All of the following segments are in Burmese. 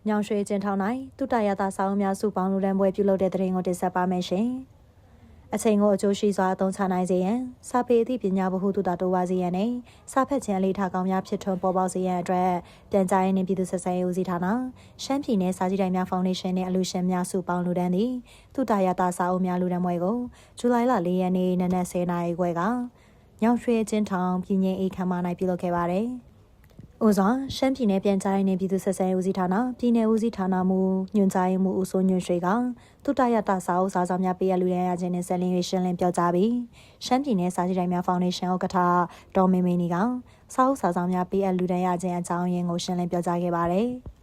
ညောင်ရွှေကျင်းထောင်း၌တုတရတာစာအုပ်များစုပေါင်းလူတန်းပွဲပြုလုပ်တဲ့တဲ့ရင်ကိုတင်ဆက်ပါမယ်ရှင်။အချိန်ကိုအကျိုးရှိစွာအသုံးချနိုင်စေရန်စာပေအသည့်ပညာဗဟုသုတတိုးဝါစေရန်နဲ့စာဖတ်ခြင်းအလေးထားကောင်းများဖြစ်ထွန်းပေါ်ပေါက်စေရန်အတွက်ပြန်ကြားရေးနှင့်ပြည်သူ့ဆက်ဆံရေးဦးစီးဌာနရှမ်းပြည်နယ်စာကြည့်တိုင်များဖောင်ဒေးရှင်းနှင့်အလူရှင်များစုပေါင်းလူတန်းသည်တုတရတာစာအုပ်များလူတန်းပွဲကိုဇူလိုင်လ4ရက်နေ့နနက်10:00 နာရီခွဲကညောင်ရွှေကျင်းထောင်းပြည်ငြိမ်အေးခမ်းမ၌ပြုလုပ်ခဲ့ပါတယ်။ဦးစွာရှမ်းပြည်နယ်ပြန်ကြားရေးနှင့်ပြည်သူ့ဆက်ဆံရေးဦးစီးဌာနပြည်နယ်ဦးစီးဌာနမှညွှန်ကြားရေးမှူးဦးစိုးညွန့်ရွှေကတုတရတစာအုပ်စာဆောင်များပေးအပ်လူရန်ရခြင်းနှင့်ဆက်လင်း၍ရှင်းလင်းပြောကြားပြီးရှမ်းပြည်နယ်စာကြည့်တိုင်များဖောင်ဒေးရှင်းဥက္ကဋ္ဌဒေါ်မေမေနီကစာအုပ်စာဆောင်များပေးအပ်လူရန်ရခြင်းအကြောင်းရင်းကိုရှင်းလင်းပြောကြားခဲ့ပါတယ်။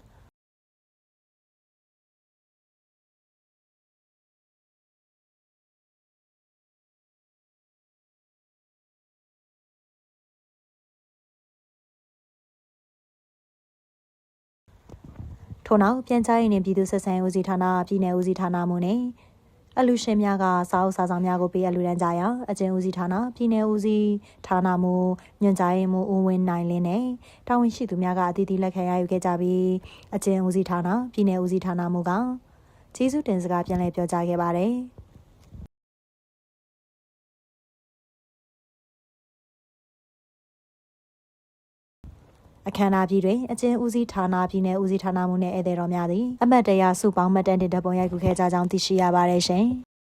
ထို့နောက်ပြန်ကြားရေးနှင့်ပြည်သူ့ဆက်ဆံရေးဦးစီးဌာနပြည်နယ်ဦးစီးဌာနမှနှင့်အလူရှင်များကစာအုပ်စာဆောင်များကိုပေးအပ်လူရန်ကြရာအကျဉ်းဦးစီးဌာနပြည်နယ်ဦးစီးဌာနမှညွှန်ကြားရေးမှူးဦးဝင်းနိုင်လင်းနဲ့တာဝန်ရှိသူများကအသီးသီးလက်ခံရယူခဲ့ကြပြီးအကျဉ်းဦးစီးဌာနပြည်နယ်ဦးစီးဌာနမှကကျေးဇူးတင်စကားပြန်လည်ပြောကြားခဲ့ပါတယ်။အခမ်းအနားပြည်တွင်အကျဉ်းဦးစီးဌာနပြည်နယ်ဦးစီးဌာနမှနှင့်ဧည့်သည်တော်များသည်အမတ်တရစုပေါင်းမှတ်တမ်းတင်ဓာတ်ပုံရိုက်ကူးခဲ့ကြကြောင်းသိရှိရပါတယ်ရှင်။